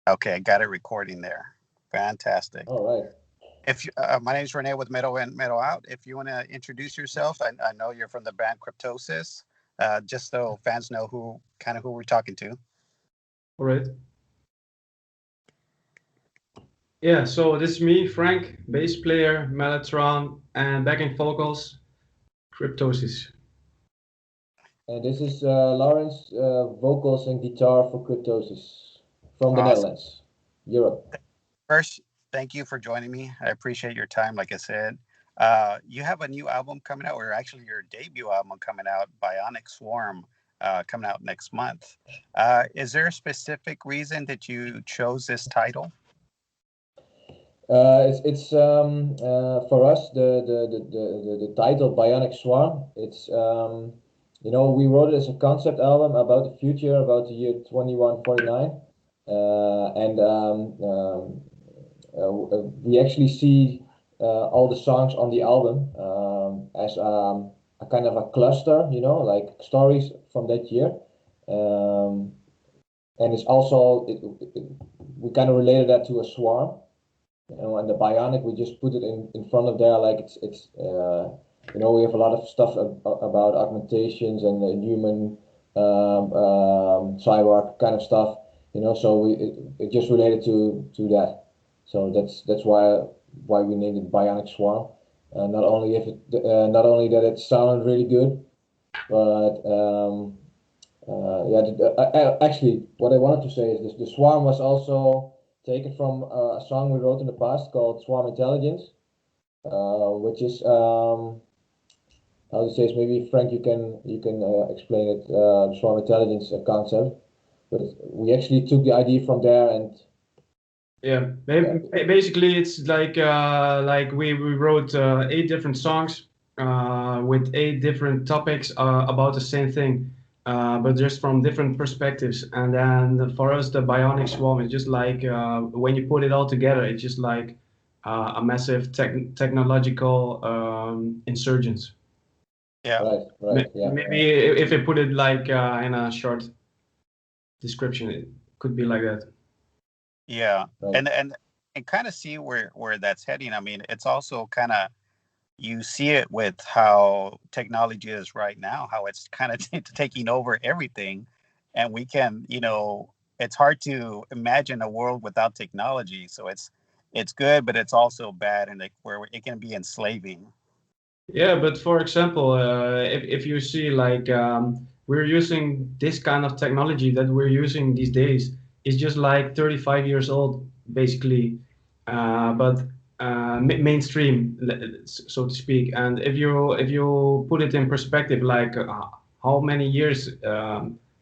Okay, I got it recording there. Fantastic. All right. If you, my name is Renee with Metal In, Metal Out. If you want to introduce yourself, I know you're from the band Cryptosis. Just so fans know who we're talking to. All right. Yeah, so this is me, Frank, bass player, mellotron, and backing vocals, Cryptosis. And this is Lawrence, vocals and guitar for Cryptosis from the Awesome. Netherlands, Europe. First, thank you for joining me. I appreciate your time. Like I said, you have a new album coming out, or actually your debut album coming out, Bionic Swarm, coming out next month. Is there a specific reason that you chose this title? It's for us the title Bionic Swarm. We wrote it as a concept album about the future, about the year 2149, and we actually see all the songs on the album as a kind of a cluster, like stories from that year. Um, and it's also we kind of related that to a swarm, and the bionic we just put it in front of there, like we have a lot of stuff about augmentations and human cyborg kind of stuff, so it just related to that. So that's why we named it Bionic Swarm. Not only that it sounded really good, but actually, what I wanted to say is this: the Swarm was also taken from a song we wrote in the past called Swarm Intelligence, which is how to say is, maybe Frank, you can explain it, Swarm Intelligence concept, but we actually took the idea from there. And Yeah, basically it's like we wrote 8 different songs with 8 different topics about the same thing, but just from different perspectives. And then for us, the Bionic Swarm is just like when you put it all together, it's just like a massive technological insurgence. Yeah. right, yeah. Maybe if I put it like in a short description, it could be like that. Yeah, Right. and kind of see where that's heading. I mean, it's also kind of you see it with how technology is right now, how it's kind of taking over everything, and we can, it's hard to imagine a world without technology. So it's good, but it's also bad, and like where it can be enslaving. Yeah, but for example, if you see like we're using this kind of technology that we're using these days, it's just like 35 years old, basically, but mainstream, so to speak. And if you put it in perspective, like how many years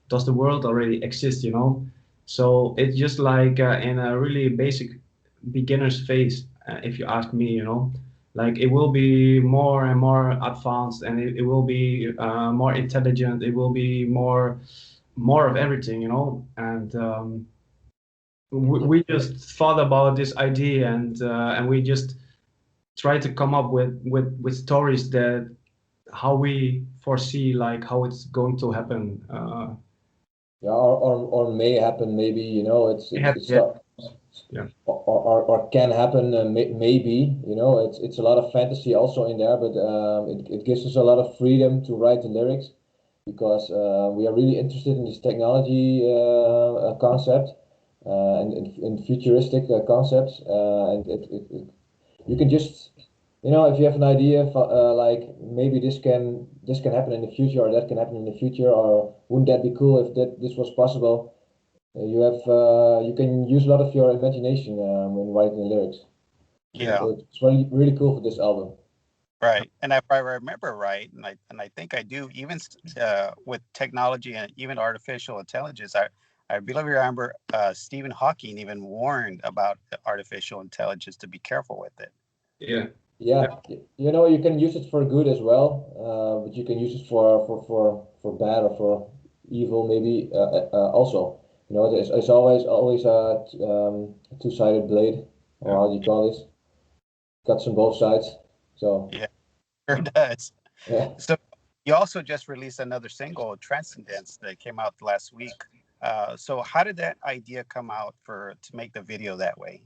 does the world already exist, you know? So it's just like in a really basic beginner's phase, if you ask me, you know, like it will be more and more advanced, and it will be more intelligent. It will be more of everything, you know. And we just thought about this idea, and we just try to come up with stories that how we foresee like how it's going to happen. Yeah, or may happen, maybe, it's Yeah, not, yeah. or can happen, maybe, it's a lot of fantasy also in there, but it gives us a lot of freedom to write the lyrics, because we are really interested in this technology concept, and in futuristic concepts, and you can just, if you have an idea for, like, maybe this can happen in the future, or that can happen in the future, or wouldn't that be cool if this was possible? You can use a lot of your imagination when writing the lyrics. Yeah, So it's really really cool for this album. right. And if I remember right, and I think I do, even with technology and even artificial intelligence, I believe I remember Stephen Hawking even warned about artificial intelligence to be careful with it. Yeah. Yeah, you can use it for good as well, but you can use it for bad or for evil, maybe, also. It's always a two-sided blade, or Yeah. how do you call this? Cuts on both sides. So Yeah, sure does. yeah. So you also just released another single, Transcendence, that came out last week. So how did that idea come out to make the video that way?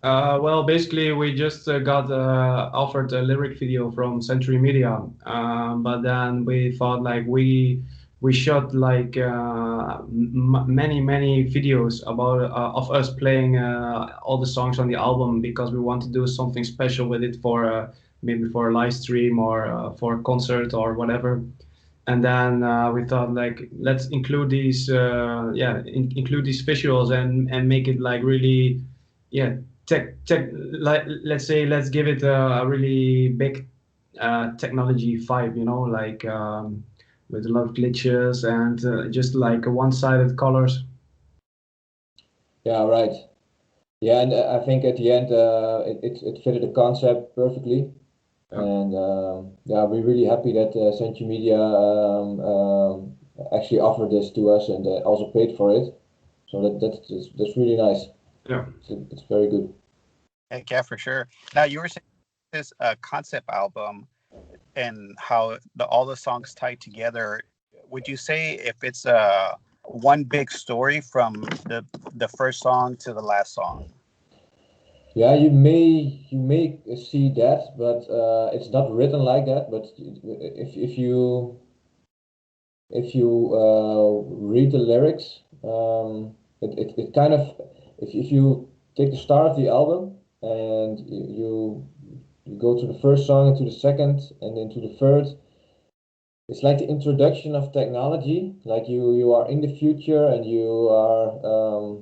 Well, basically, we just got offered a lyric video from Century Media, but then we thought like we shot like many videos about of us playing all the songs on the album because we want to do something special with it for maybe for a live stream or for a concert or whatever. And then we thought like let's include these include these visuals and make it like really tech like let's say let's give it a really big technology vibe, you know, like with a lot of glitches and just like one-sided colors. Yeah, right. Yeah, and I think at the end it fitted the concept perfectly. Yeah. And yeah, we're really happy that Century Media actually offered this to us and also paid for it. So that's really nice. Yeah. It's very good. Heck yeah, for sure. Now you were saying this concept album and how all the songs tied together. Would you say if it's one big story from the first song to the last song? Yeah, you may see that, but it's not written like that. But if you read the lyrics, it kind of if you take the start of the album and you go to the first song and to the second and then to the third, it's like the introduction of technology. Like you are in the future and you are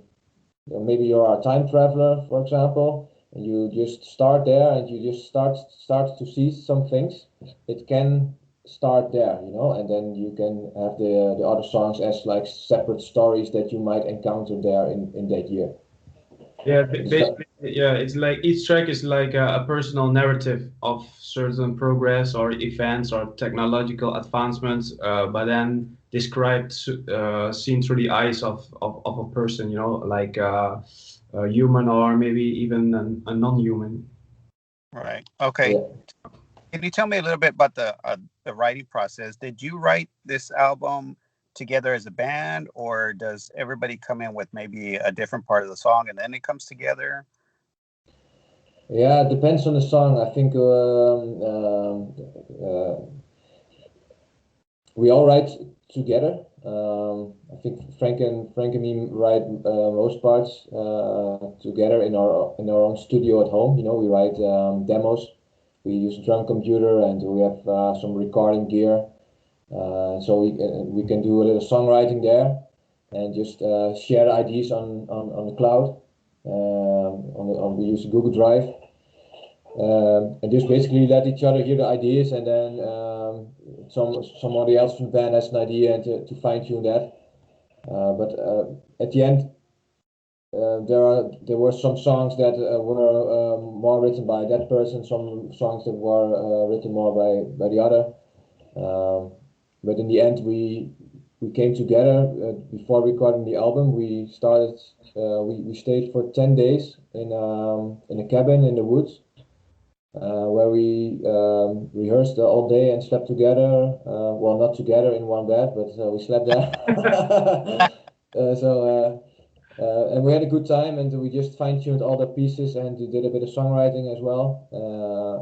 maybe you are a time traveler, for example, and you just start there and you just start to see some things. It can start there, you know, and then you can have the other songs as like separate stories that you might encounter there in that year. Yeah, It's not, basically, yeah, it's like each track is like a personal narrative of certain progress or events or technological advancements, but then described seen through the eyes of a person, you know, like a human or maybe even a non-human. Right. Okay. yeah. Can you tell me a little bit about the writing process? Did you write this album together as a band, or does everybody come in with maybe a different part of the song and then it comes together? Yeah, it depends on the song. I think we all write together. I think Frank and me write most parts together in our own studio at home. You know, we write demos. We use a drum computer and we have some recording gear, so we can do a little songwriting there and just share ideas on the cloud. We use Google Drive. And just basically let each other hear the ideas, and then somebody else from the band has an idea and to fine tune that. But at the end, there were some songs that were more written by that person, some songs that were written more by the other. But in the end, we came together before recording the album. We started. We stayed for 10 days in a cabin in the woods. Where we rehearsed all day and slept together. Well, not together in one bed, but we slept there. And we had a good time, and we just fine-tuned all the pieces and did a bit of songwriting as well.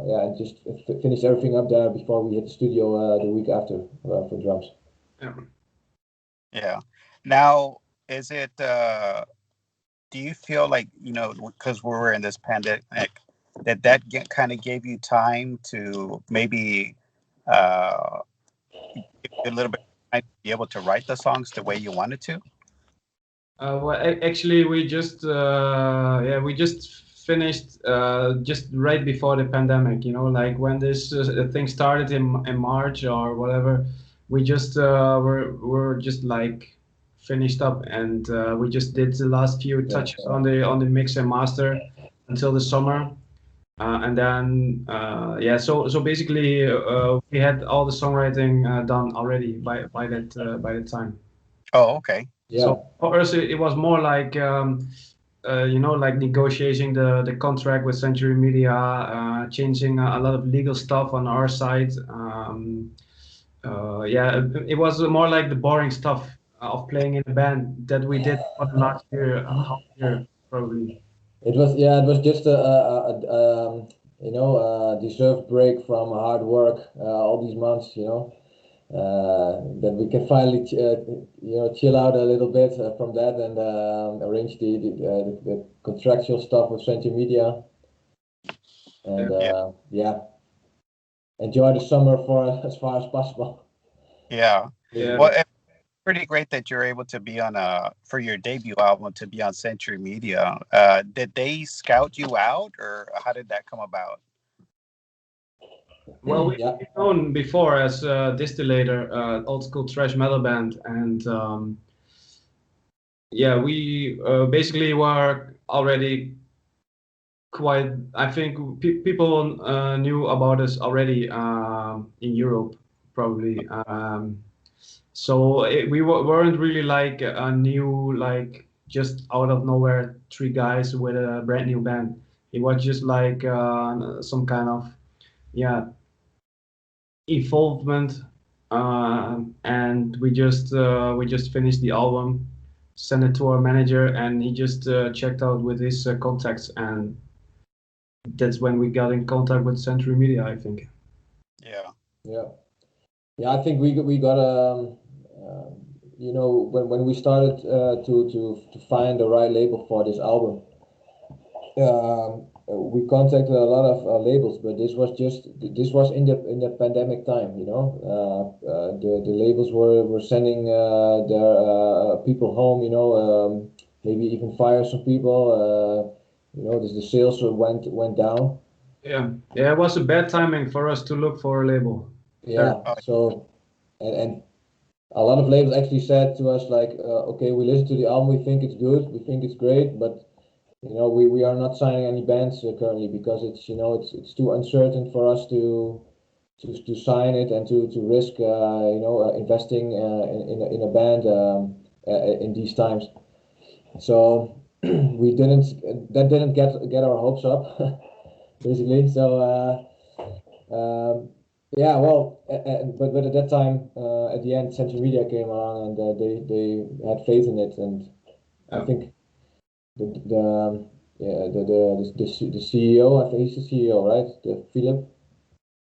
Yeah, and just finished everything up there before we hit the studio the week after for drums. Yeah. Yeah. Now, is it? Do you feel like, because we were in this pandemic, that kind of gave you time to maybe give you a little bit of time to be able to write the songs the way you wanted to? Well, actually, we just finished just right before the pandemic. You know, like when this thing started in March or whatever, we just were just like finished up, and we just did the last few touches on the mix and master until the summer. And then so basically we had all the songwriting done already by that time. Oh, okay. Yeah. So for us it was more like like negotiating the contract with Century Media, changing a lot of legal stuff on our side, Yeah, it was more like the boring stuff of playing in a band that we did for the last year, half year probably. It was just a deserved break from hard work all these months, that we can finally chill out a little bit from that and arrange the contractual stuff with Century Media and Yeah. enjoy the summer for as far as possible. Yeah. Yeah. Well, it's pretty great that you're able to be on for your debut album to be on Century Media. Did they scout you out, or how did that come about? Well, Yeah. we've known before as Distillator, old school thrash metal band, and yeah, we basically were already quite. I think people knew about us already in Europe, probably. So weren't really like a new, like just out of nowhere, three guys with a brand new band. It was just like some kind of, yeah, involvement, and we just finished the album, sent it to our manager, and he just checked out with his contacts, and that's when we got in contact with Century Media, I think. Yeah. Yeah, I think we got when we started to find the right label for this album, we contacted a lot of labels, but this was in the pandemic time, the labels were sending their people home, maybe even fire some people, the sales went down. Yeah, it was a bad timing for us to look for a label. Yeah, so and a lot of labels actually said to us like, okay, we listened to the album, we think it's good, we think it's great, but we are not signing any bands currently because it's too uncertain for us to sign it and to risk investing in a band in these times. So we didn't get our hopes up basically. So yeah, well, but at that time, at the end, Central Media came along and they had faith in it, and I think the CEO, I think he's the CEO, right? Philip.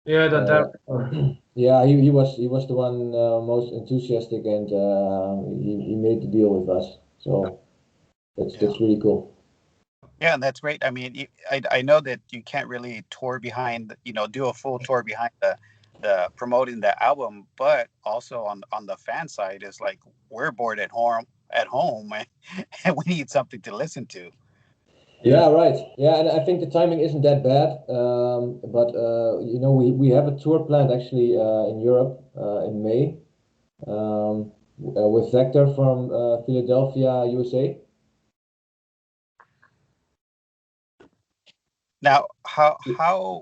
Yeah, that director. Yeah, he was the one most enthusiastic, and he made the deal with us. So that's really cool. Yeah, and that's great. I mean, I know that you can't really tour behind, do a full tour behind the promoting the album, but also on the fan side is like we're bored at home and we need something to listen to. Yeah, right. Yeah, and I think the timing isn't that bad. But we have a tour planned actually in Europe in May with Vector from Philadelphia, USA. Now, how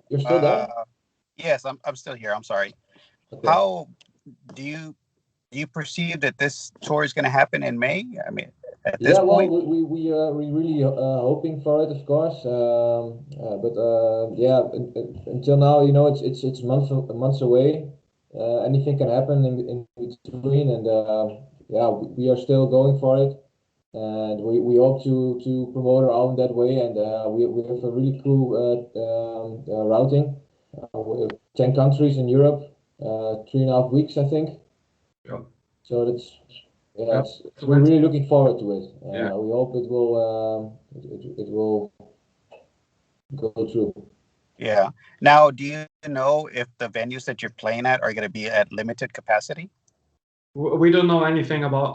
You're still there? yes, I'm still here. I'm sorry. Okay. How do you perceive that this tour is going to happen in May? I mean, at this point? Well, we really hoping for it, of course. But yeah, until now, it's months away. Anything can happen in between, and yeah, we are still going for it, and we hope to promote our album that way. And we have a really cool routing. We have 10 countries in Europe, 3.5 weeks, I think. Yeah. So that's. Yeah, we're really looking forward to it. Yeah. We hope it will go through. Yeah. Now, do you know if the venues that you're playing at are going to be at limited capacity? We don't know anything about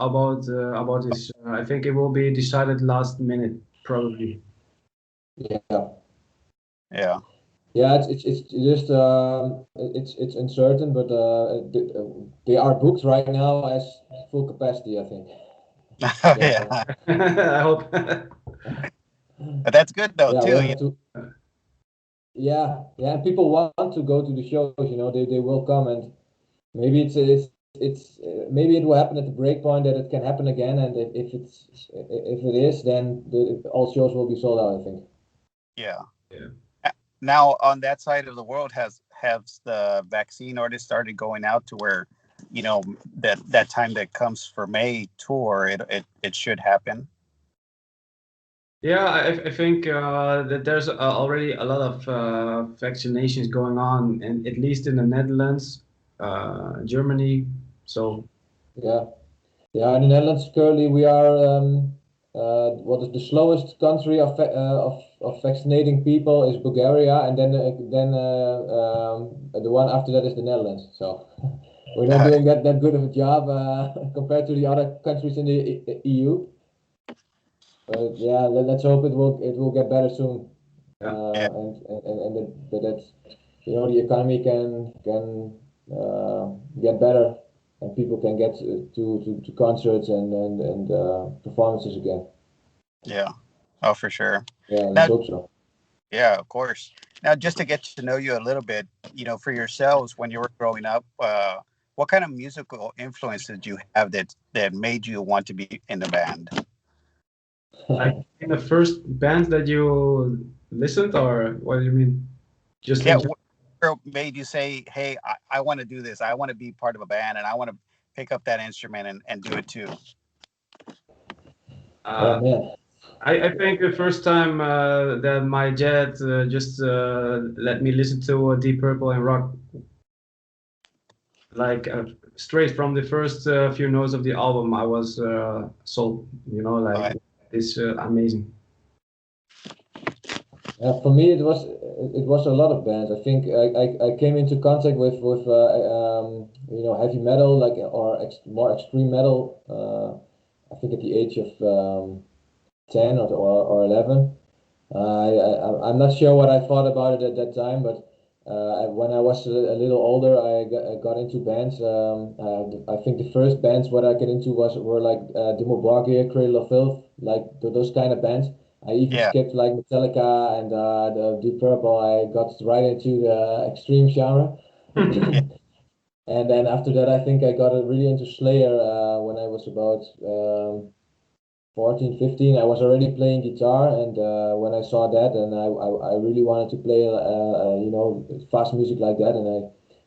this. I think it will be decided last minute, probably. Yeah. Yeah. Yeah, it's just it's uncertain, but they are booked right now as full capacity, I think. Yeah. I hope. But that's good though, too. Yeah, and people want to go to the shows, they will come, and maybe it's maybe it will happen at the break point that it can happen again, and if it is, then all shows will be sold out, I think. Yeah. Yeah. Now, on that side of the world, has the vaccine already started going out to where you know, that time that comes for May tour, it should happen. Yeah, I think that there's already a lot of vaccinations going on, and at least in the Netherlands, Germany. So Yeah, yeah. In the Netherlands currently we are what is the slowest country of vaccinating people is Bulgaria, and then the one after that is the Netherlands. So we're not doing that good of a job compared to the other countries in the EU. But yeah, let's hope it will get better soon. yeah, And that you know the economy can get better and people can get to concerts and performances again. Yeah. Oh, for sure. Yeah, Now, let's hope so. yeah, of course. Now, just to get to know you a little bit, you know, for yourselves when you were growing up, what kind of musical influences did you have that made you want to be in the band? like in the first band that you listened, or what do you mean? Just Yeah, in what made you say, "Hey, I want to do this. I want to be part of a band, and I want to pick up that instrument and do it too." Oh uh, man. I think the first time that my dad just let me listen to Deep Purple and rock, like straight from the first few notes of the album, I was sold. You know, like Right. it's amazing. For me, it was a lot of bands. I think I came into contact with you know, heavy metal, like, or more extreme metal. I think at the age of 10 or 11. I'm not sure what I thought about it at that time, but when I was a little older, I got into bands. I think the first bands what I got into were like Dimmu Borgir, Cradle of Filth, like those kind of bands. I even Yeah. skipped like Metallica and the Deep Purple. I got right into the extreme genre. Yeah. And then after that, I think I got really into Slayer when I was about 14, 15. I was already playing guitar, and when I saw that, and I really wanted to play, you know, fast music like that, and I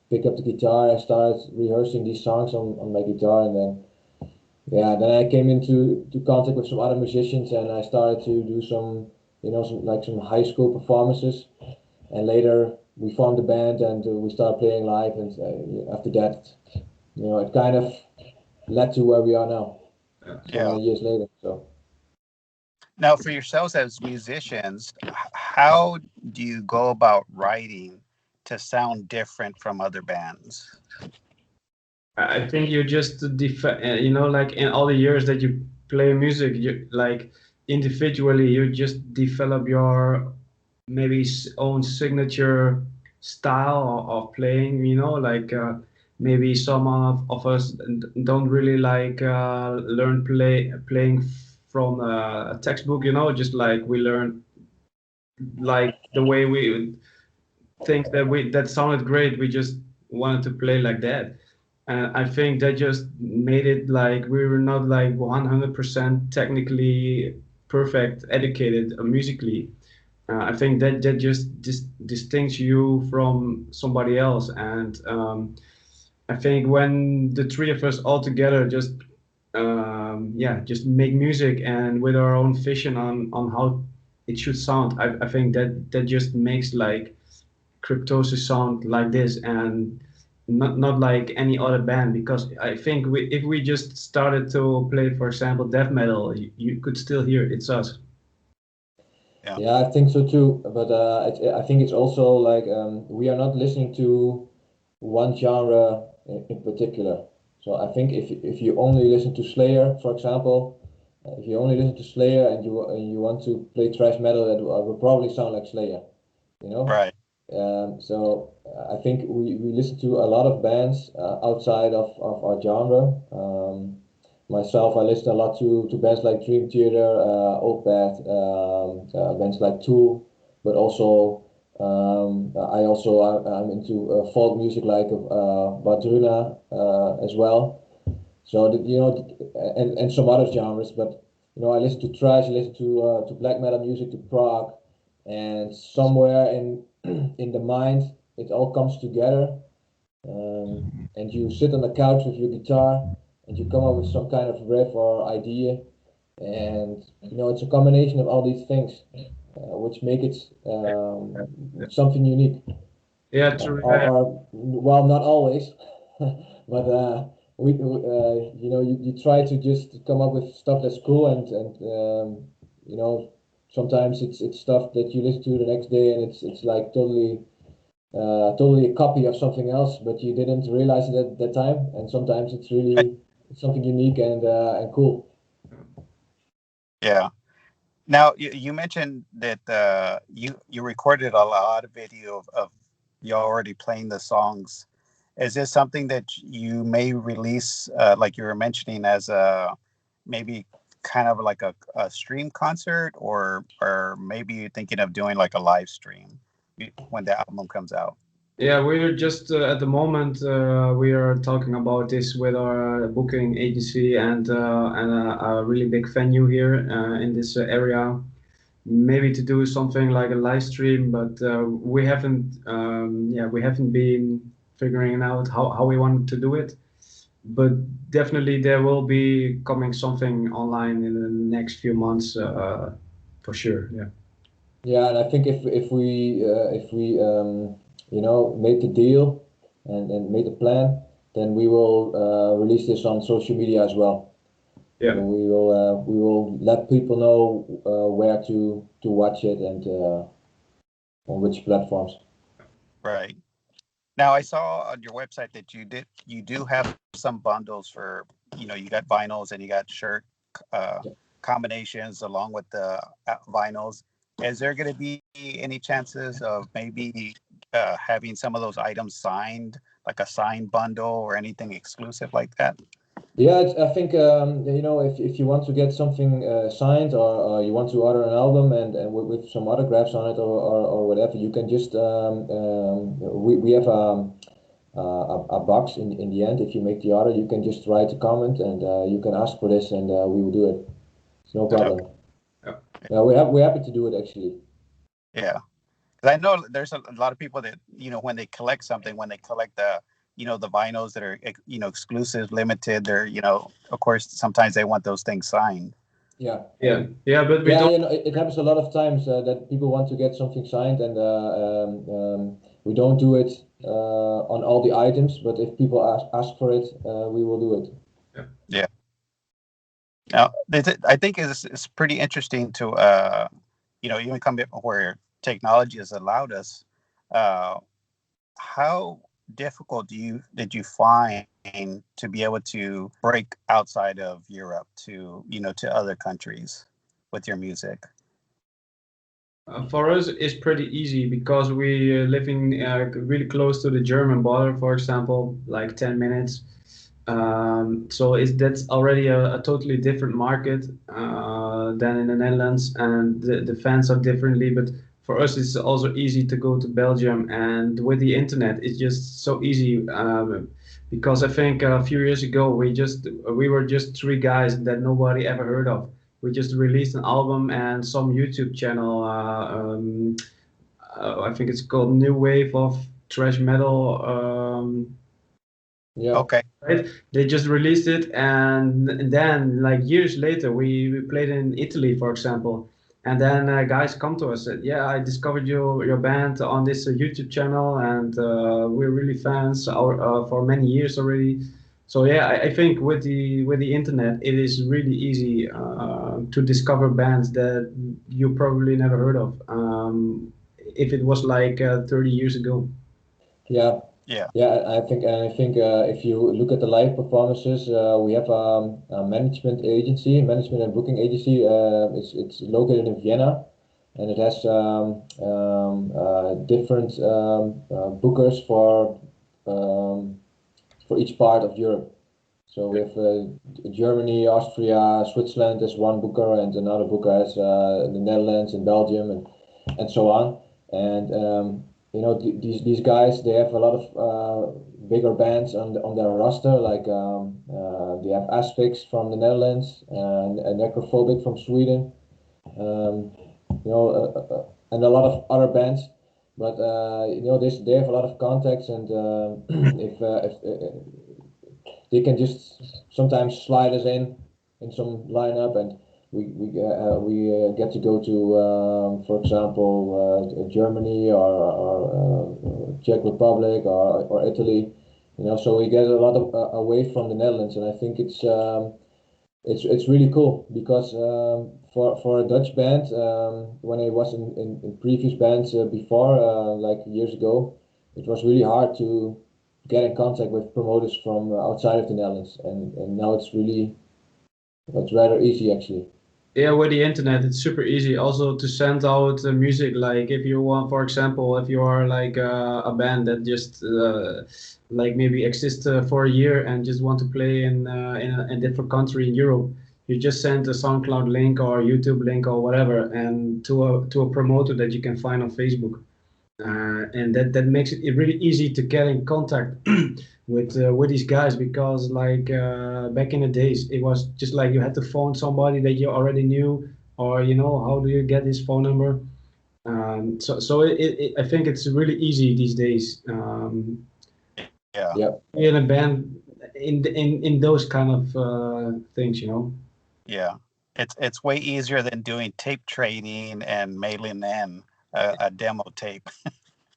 picked up the guitar. I started rehearsing these songs on my guitar, and then yeah, then I came into contact with some other musicians, and I started to do some, you know, some high school performances, and later we formed a band and we started playing live, and after that, you know, it kind of led to where we are now, so Yeah. many years later. So. Now, for yourselves as musicians, how do you go about writing to sound different from other bands? I think you just you know, like in all the years that you play music, you like individually, you just develop your maybe own signature style of playing. You know, like maybe some of us don't really like learn playing from a textbook. You know, just like we learn like the way we think that we that sounded great. We just wanted to play like that. And I think that just made it like we were not like 100% technically perfect, educated musically. I think that just distincts you from somebody else. And I think when the three of us all together just yeah, just make music and with our own vision on how it should sound, I think that just makes like Cryptosis sound like this and not like any other band, because I think if we just started to play, for example, death metal, you could still hear it's us. Yeah. Yeah, I think so too. But I think it's also like we are not listening to one genre in particular. So I think if you only listen to Slayer, for example, if you only listen to Slayer and you want to play thrash metal, that will probably sound like Slayer, you know? Right. So I think we listen to a lot of bands outside of our genre. Myself, I listen a lot to bands like Dream Theater, Opeth, bands like Tool, but also I'm into folk music like Badruna as well. So that, you know, and some other genres, but you know, I listen to thrash, I listen to black metal music, to prog, and somewhere in in the mind, it all comes together, and you sit on the couch with your guitar and you come up with some kind of riff or idea, and it's a combination of all these things, which make it something unique. Yeah, true. Or well, not always, but you try to just come up with stuff that's cool, and sometimes it's stuff that you listen to the next day and it's like totally a copy of something else, but you didn't realize it at that time. And sometimes it's really something unique and cool. Yeah. Now you mentioned that you recorded a lot of video of you already playing the songs. Is this something that you may release, like you were mentioning, as a maybe kind of like a stream concert, or maybe you're thinking of doing like a live stream when the album comes out? Yeah, we're just at the moment we are talking about this with our booking agency and a really big venue here in this area. Maybe to do something like a live stream, but we haven't been figuring out how we want to do it. But definitely there will be coming something online in the next few months for sure. Yeah. Yeah, and I think if we make the deal and make the plan, then we will release this on social media as well. Yeah. So we will let people know where to watch it and on which platforms. Right. Now I saw on your website that you do have some bundles for, you got vinyls and you got shirt uh, Yeah. combinations along with the vinyls. Is there going to be any chances of maybe having some of those items signed, like a signed bundle or anything exclusive like that? Yeah, I think if you want to get something signed, or you want to order an album and with some autographs on it, or whatever, you can just we have a box in the end. If you make the order, you can just write a comment and you can ask for this, and we will do it. It's no problem. Yeah. Yeah, we're happy to do it actually. Yeah. Because I know there's a lot of people that, when they collect something, when they collect the vinyls that are, exclusive, limited, they're, of course, sometimes they want those things signed. Yeah. But we Yeah, don't. it happens a lot of times that people want to get something signed, and we don't do it on all the items. But if people ask for it, we will do it. Yeah. Now, I think it's pretty interesting to, even come where technology has allowed us. Uh, how difficult did you find to be able to break outside of Europe to other countries with your music? For us, it's pretty easy because we live in really close to the German border, for example, like 10 minutes. So that's already a totally different market than in the Netherlands, and the fans are differently. But for us, it's also easy to go to Belgium, and with the internet, it's just so easy. Because I think a few years ago we were just three guys that nobody ever heard of. We just released an album and some YouTube channel. I think it's called New Wave of Thrash Metal. Yeah. Okay. Right? They just released it, and then like years later, we played in Italy, for example. And then guys come to us and said, "Yeah, I discovered your band on this YouTube channel, and we're really fans for many years already." So yeah, I think with the internet, it is really easy to discover bands that you probably never heard of. If it was like 30 years ago. Yeah. Yeah. Yeah, I think if you look at the live performances, we have a management and booking agency. It's located in Vienna, and it has different bookers for each part of Europe. So we have Germany, Austria, Switzerland as one booker, and another booker as the Netherlands and Belgium, and so on. And these guys, they have a lot of bigger bands on their roster, like they have Asphyx from the Netherlands and Necrophobic from Sweden, and a lot of other bands. but you know, they have a lot of contacts, and if they can just sometimes slide us in some lineup, and we get to go to, for example, Germany or Czech Republic or Italy, you know. So we get a lot of away from the Netherlands, and I think it's really cool because for a Dutch band, when I was in previous bands before, like years ago, it was really hard to get in contact with promoters from outside of the Netherlands, and now it's rather easy actually. Yeah, with the internet, it's super easy also to send out music. Like if you want, for example, if you are like a band that just like maybe exists for a year and just want to play in a different country in Europe, you just send a SoundCloud link or YouTube link or whatever, and to a promoter that you can find on Facebook. And that makes it really easy to get in contact with these guys, because like back in the days it was just like you had to phone somebody that you already knew, or you know, how do you get his phone number. So I think it's really easy these days, Yeah. Yeah. in a band, in those kind of things, you know. Yeah. It's way easier than doing tape trading and mailing in a demo tape.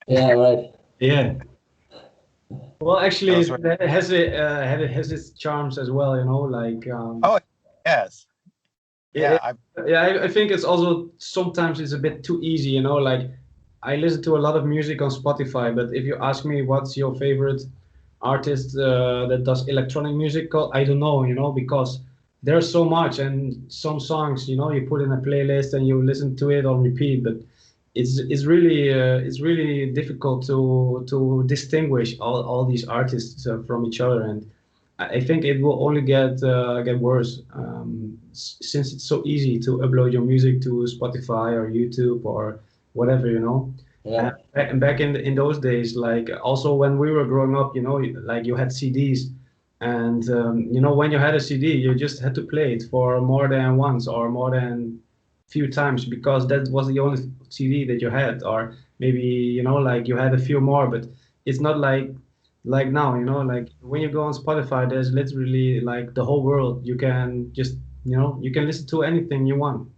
Yeah, right. Yeah. Well, actually, Those were it has its charms as well, you know, like Oh yes. yeah, Yeah, I yeah, I think it's also sometimes it's a bit too easy, you know. Like I listen to a lot of music on Spotify, but if you ask me what's your favorite artist that does electronic music, I don't know, you know, because there's so much, and some songs, you know, you put in a playlist and you listen to it on repeat, but it's really difficult to distinguish all these artists from each other, and I think it will only get worse, since it's so easy to upload your music to Spotify or YouTube or whatever, you know. Yeah. And back in those days, like also when we were growing up, you know, like you had CDs, and you know, when you had a CD, you just had to play it for more than once or more than few times, because that was the only CD that you had, or maybe, you know, like you had a few more, but it's not like now, you know, like when you go on Spotify, there's literally like the whole world. You can just, you know, you can listen to anything you want.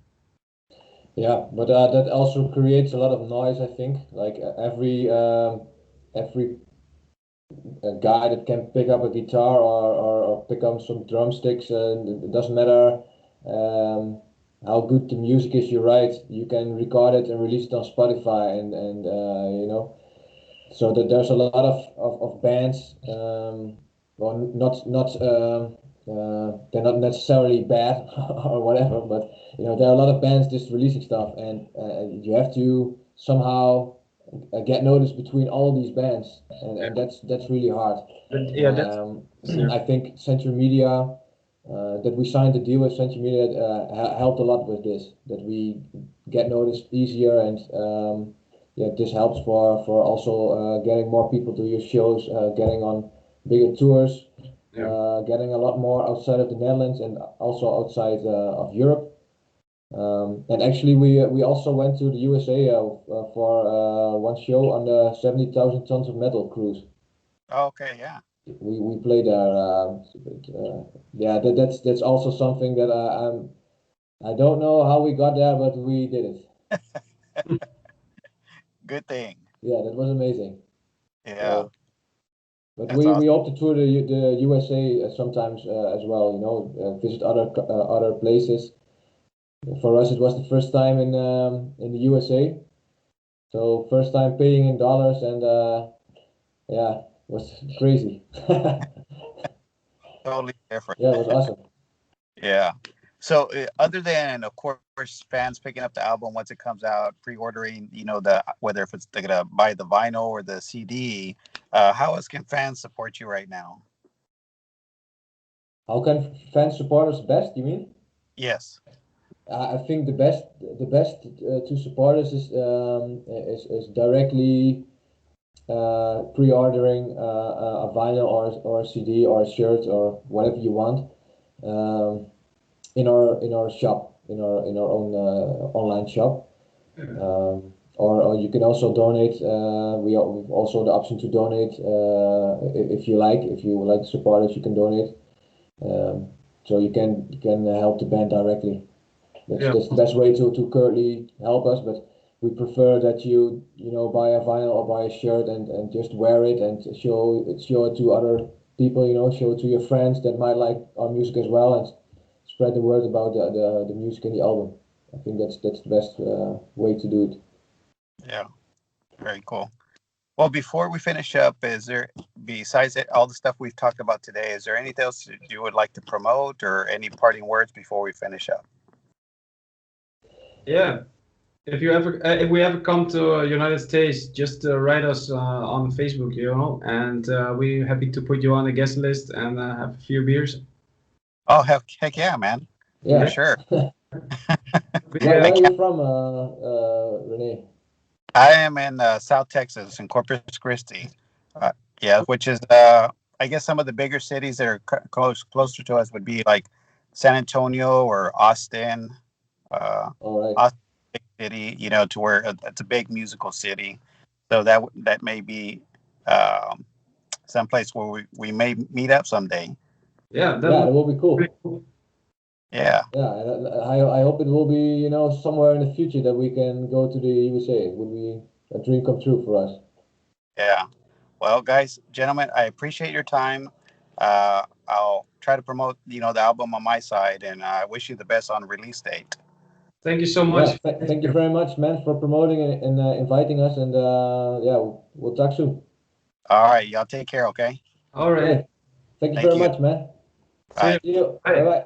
Yeah, but that also creates a lot of noise, I think. Like every guy that can pick up a guitar or pick up some drumsticks, it doesn't matter how good the music is you write, you can record it and release it on Spotify, and you know, so that there's a lot of bands, well, they're not necessarily bad or whatever, but you know, there are a lot of bands just releasing stuff, and you have to somehow get noticed between all these bands, and that's really hard. But yeah, that's yeah. I think Century Media, that we signed the deal with Century Media, helped a lot with this, that we get noticed easier, and yeah, this helps for also getting more people to your shows, getting on bigger tours, Yeah. getting a lot more outside of the Netherlands and also outside of Europe. And actually, we also went to the USA for one show on the 70,000 Tons of Metal cruise. okay, yeah. We played there. Yeah, that's also something that I don't know how we got there, but we did it. Good thing. Yeah, that was amazing. Yeah. So, but That's we awesome. hope to tour the USA sometimes as well. You know, visit other places. For us, it was the first time in the USA. So first time paying in dollars, and yeah, it was crazy. Totally different. Yeah, it was awesome. Yeah. So other than, of course, fans picking up the album once it comes out, pre-ordering, you know, the whether if it's they're gonna buy the vinyl or the CD, how else can fans support you right now? How can fans support us best? You mean? Yes. I think the best to support us is directly pre-ordering a vinyl or a CD or a shirt or whatever you want, um, in our shop, in our own online shop. or you can also donate. We have also the option to donate if you like. If you would like to support us, you can donate. So you can help the band directly. That's the best way to currently help us. But we prefer that you buy a vinyl or buy a shirt and just wear it and show it to other people. Show it to your friends that might like our music as well, and spread the word about the music and the album. I think that's the best way to do it. Yeah, very cool. Well, before we finish up, is there, besides all the stuff we've talked about today, is there anything else you would like to promote or any parting words before we finish up? Yeah. If we ever come to United States, just write us on Facebook, and we're happy to put you on the guest list and have a few beers. Oh, heck yeah, man. Yeah. For sure. Where are you from, Rene? I am in South Texas, in Corpus Christi. Yeah, which is, I guess some of the bigger cities that are closer to us would be like San Antonio or Austin. All right. Austin, big city, to where it's a big musical city. So that may be someplace where we may meet up someday. Yeah, that will be cool. Yeah. Yeah, and I hope it will be, somewhere in the future that we can go to the USA. It would be a dream come true for us. Yeah. Well, guys, gentlemen, I appreciate your time. I'll try to promote, the album on my side, and I wish you the best on release date. Thank you so much. Yeah, thank you very much, man, for promoting and inviting us. And yeah, we'll talk soon. All right. Y'all take care, okay? All right. Okay. Thank you very much, man. Bye. See you. Bye. Bye-bye.